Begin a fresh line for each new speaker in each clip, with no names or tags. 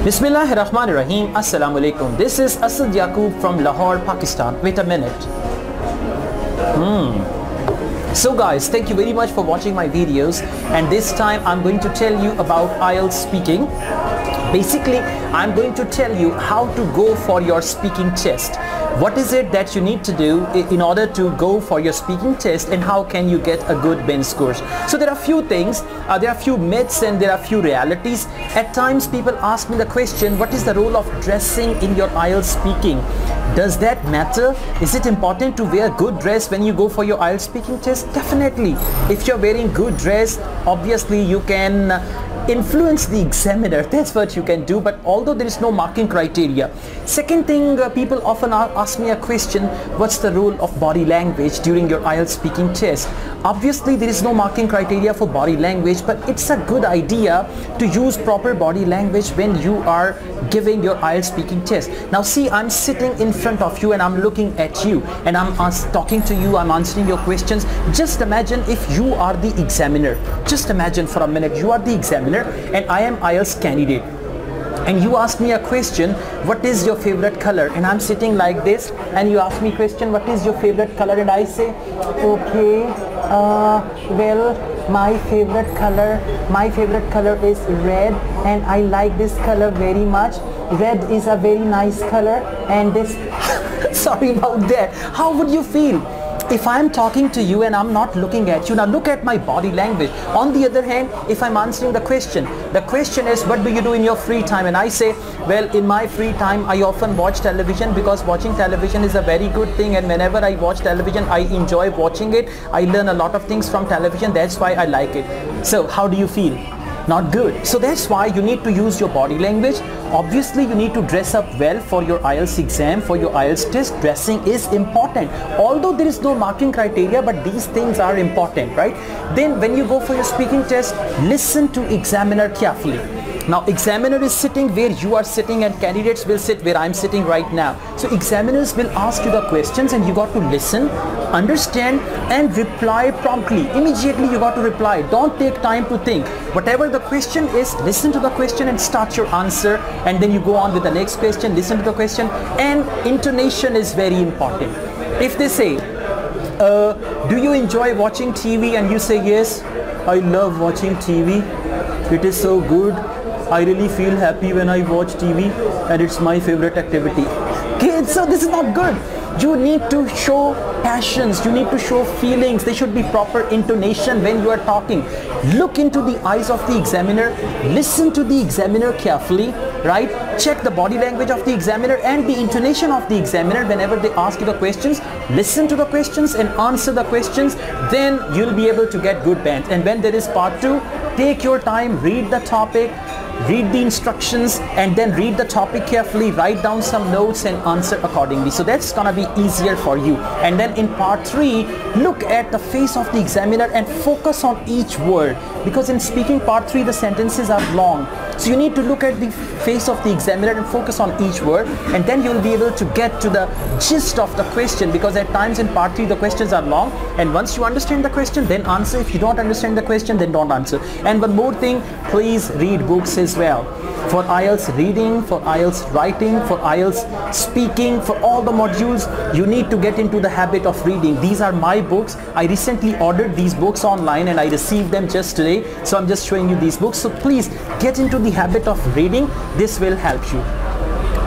Bismillahirrahmanirrahim. Assalamu alaikum. This is Asad Yaqub from Lahore, Pakistan. Wait a minute. So guys, thank you very much for watching my videos, and this time I'm going to tell you about IELTS speaking. Basically, I'm going to tell you how to go for your speaking test. What is it that you need to do in order to go for your speaking test, and how can you get a good bench score? So there are few things, there are few myths and there are few realities. At times people ask me the question, what is the role of dressing in your IELTS speaking? Does that matter? Is it important to wear good dress when you go for your IELTS speaking test? Definitely. If you're wearing good dress, obviously you can influence the examiner. That's what you can do, but although there is no marking criteria. Second thing, people often ask me a question, what's the role of body language during your IELTS speaking test? Obviously there is no marking criteria for body language, but it's a good idea to use proper body language when you are giving your IELTS speaking test. Now see, I'm sitting in front of you and I'm looking at you and I'm talking to you, I'm answering your questions. Just imagine if you are the examiner. Just imagine for a minute you are the examiner and I am IELTS candidate, and you ask me a question, what is your favorite color? And I'm sitting like this and you ask me question, what is your favorite color? And I say, okay, well, my favorite color is red and I like this color very much. Red is a very nice color, and this sorry about that. How would you feel if I'm talking to you and I'm not looking at you? Now look at my body language. On the other hand, if I'm answering the question is, what do you do in your free time? And I say, well, in my free time I often watch television, because watching television is a very good thing, and whenever I watch television I enjoy watching it. I learn a lot of things from television, that's why I like it. So how do you feel? Not good. So that's why you need to use your body language. Obviously you need to dress up well for your IELTS exam, for your IELTS test. Dressing is important, although there is no marking criteria, but these things are important, right? Then when you go for your speaking test, listen to examiner carefully. Now examiner is sitting where you are sitting and candidates will sit where I'm sitting right now. So examiners will ask you the questions and you got to listen, understand and reply promptly. Immediately you got to reply. Don't take time to think. Whatever the question is, listen to the question and start your answer, and then you go on with the next question, listen to the question. And intonation is very important. If they say, do you enjoy watching TV? And you say, yes, I love watching TV. It is so good. I really feel happy when I watch TV and it's my favorite activity. Okay, so this is not good. You need to show passions, you need to show feelings. There should be proper intonation when you are talking. Look into the eyes of the examiner, listen to the examiner carefully, right? Check the body language of the examiner and the intonation of the examiner whenever they ask you the questions. Listen to the questions and answer the questions, then you'll be able to get good bands. And when there is part 2, take your time, read the topic, read the instructions, and then read the topic carefully, write down some notes and answer accordingly. So that's gonna be easier for you. And then in part 3, look at the face of the examiner and focus on each word, because in speaking part 3 the sentences are long. So you need to look at the face of the examiner and focus on each word, and then you'll be able to get to the gist of the question, because at times in part 3 the questions are long, and once you understand the question then answer. If you don't understand the question, then don't answer. And one more thing, please read books as well. For IELTS reading, for IELTS writing, for IELTS speaking, for all the modules, you need to get into the habit of reading. These are my books. I recently ordered these books online and I received them just today. So I'm just showing you these books. So please get into the habit of reading. This will help you.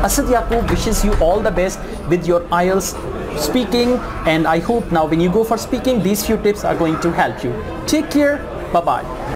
Asad Yaqub wishes you all the best with your IELTS speaking, and I hope now when you go for speaking, these few tips are going to help you. Take care. Bye-bye.